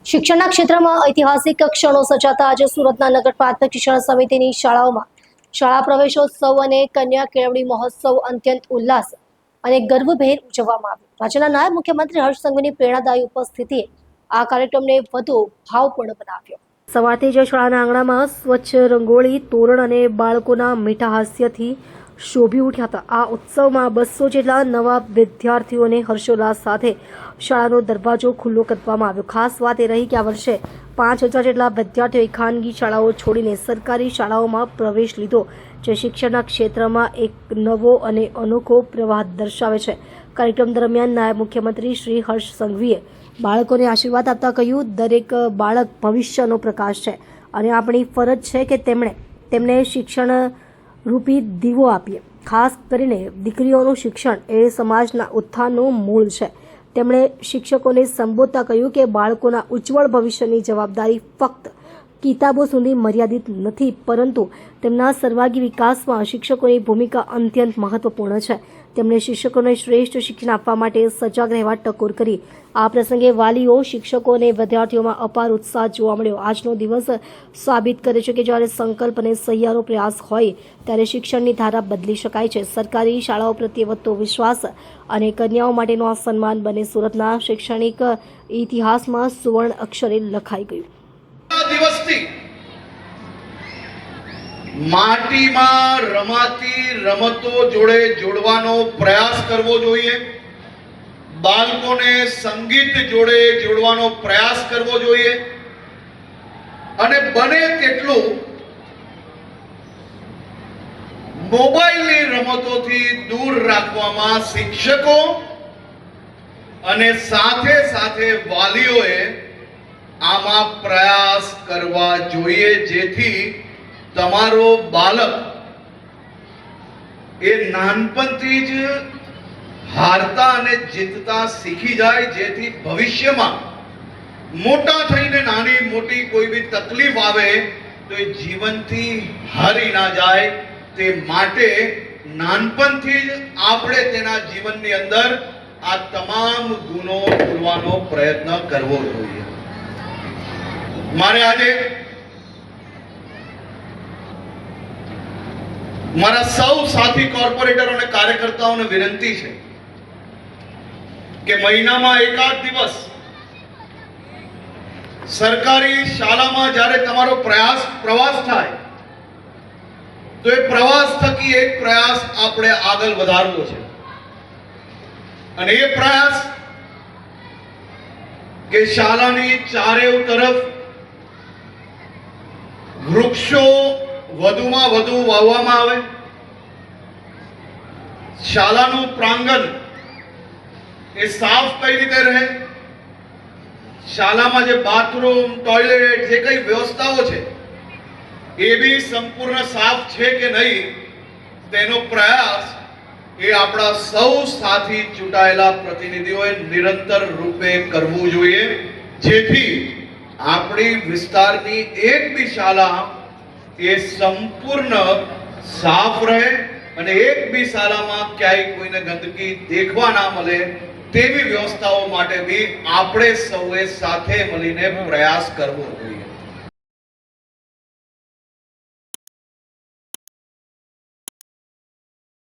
શિક્ષણના ક્ષેત્રમાં ઐતિહાસિક ક્ષણો સર્જાતા આજે સુરતના નગર પ્રાથમિક શિક્ષણ સમિતિની શાળાઓમાં શાળા પ્રવેશોત્સવ અને કન્યા કેળવણી મહોત્સવ અત્યંત ઉલ્લાસ અને ગર્વભેર ઉજવવામાં આવ્યો. રાજ્યના નાયબ મુખ્યમંત્રી હર્ષ સંઘવીની પ્રેરણાદાયી ઉપસ્થિતિએ આ કાર્યક્રમને વધુ ભાવપૂર્ણ બનાવ્યો. સવારથી જ શાળાના આંગણામાં સ્વચ્છ રંગોળી, તોરણ અને બાળકોના મીઠા હાસ્યથી શોભી ઉઠ્યા હતા. આ ઉત્સવમાં 200 જેટલા નવા વિદ્યાર્થીઓને હર્ષોલ્લાસ સાથે શાળાનો દરવાજો ખુલ્લો કરવામાં આવ્યો. ખાસ વાત એ રહી કે આ વર્ષે 5000 જેટલા વિદ્યાર્થીઓએ ખાનગી શાળાઓ છોડીને સરકારી શાળાઓમાં પ્રવેશ લીધો, જે શિક્ષણના ક્ષેત્રમાં એક નવો અને અનોખો પ્રવાહ દર્શાવે છે. કાર્યક્રમ દરમિયાન નાયબ મુખ્યમંત્રી શ્રી હર્ષ સંઘવીએ બાળકોને આશીર્વાદ આપતા કહ્યું, દરેક બાળક ભવિષ્યનો પ્રકાશ છે અને આપણી ફરજ છે કે તેમને શિક્ષણ રૂપી દીવો આપીએ. ખાસ કરીને દીકરીઓનું શિક્ષણ એ સમાજના ઉત્થાનનું મૂળ છે. તેમણે શિક્ષકોને સંબોધતા કહ્યું કે બાળકોના ઉજ્જવળ ભવિષ્યની જવાબદારી ફક્ત કિતાબો સુધી મર્યાદિત નથી, પરંતુ તેમના સર્વાંગી વિકાસમાં શિક્ષકોની ભૂમિકા અત્યંત મહત્વપૂર્ણ છે. તેમણે શિક્ષકોને શ્રેષ્ઠ શિક્ષણ આપવા માટે સજાગ રહેવા ટકોર કરી. આ પ્રસંગે વાલીઓ, શિક્ષકો અને વિદ્યાર્થીઓમાં અપાર ઉત્સાહ જોવા મળ્યો. આજનો દિવસ સાબિત કરે છે કે જ્યારે સંકલ્પ અને સહિયારો પ્રયાસ હોય ત્યારે શિક્ષણની ધારા બદલી શકાય છે. સરકારી શાળાઓ પ્રત્યે વધતો વિશ્વાસ અને કન્યાઓ માટેનો આ સન્માન બને સુરતના શૈક્ષણિક ઇતિહાસમાં સુવર્ણ અક્ષરે લખાઈ ગયું. માટીમાં રમાતી રમતો જોડે જોડવાનો પ્રયાસ કરવો જોઈએ. બાળકોને સંગીત જોડે જોડવાનો પ્રયાસ કરવો જોઈએ અને બને તેટલું મોબાઈલની રમતોથી દૂર રાખવામાં શિક્ષકો અને સાથે સાથે વાલીઓએ આમાં પ્રયાસ કરવા જોઈએ, જેથી તમારો બાળક એ નાનપણથી જ હારતા અને જીતતા શીખી જાય, જેથી ભવિષ્યમાં મોટા થઈને નાની મોટી કોઈ બી તકલીફ આવે તો એ જીવનથી હારી ના જાય. તે માટે નાનપણથી જ આપણે તેના જીવનની અંદર આ તમામ ગુણો પૂરવાનો પ્રયત્ન કરવો જોઈએ. મારે આજે મારા સૌ સાથી કોર્પોરેટરો અને કાર્યકર્તાઓને વિનંતી છે કે મહિનામાં એકાદ દિવસ સરકારી શાળામાં જ્યારે તમારો પ્રવાસ થાય તો એ પ્રવાસ થકી એક પ્રયાસ આપણે આગળ વધારવો છે. અને એ પ્રયાસ કે શાળાની ચારેય તરફ વૃક્ષો વધુમાં વધુ વાવવામાં આવે, શાળાનું પ્રાંગણ એ સાફ કઈ રીતે રહે, શાળામાં જે બાથરૂમ, ટોયલેટ, જે કઈ વ્યવસ્થાઓ છે એ બી સંપૂર્ણ સાફ છે કે નહીં, તેનો પ્રયાસ એ આપણા સૌ સાથી ચૂંટાયેલા પ્રતિનિધિઓએ નિરંતર રૂપે કરવું જોઈએ, જેથી આપણી વિસ્તારની એક બી શાળા એ સંપૂર્ણ સાફ રહે અને એક બી શાળામાં ક્યાંય કોઈને ગંદકી દેખવા ના મળે તેવી વ્યવસ્થાઓ માટે બી આપણે સૌએ સાથે મળીને પ્રયાસ કરવો.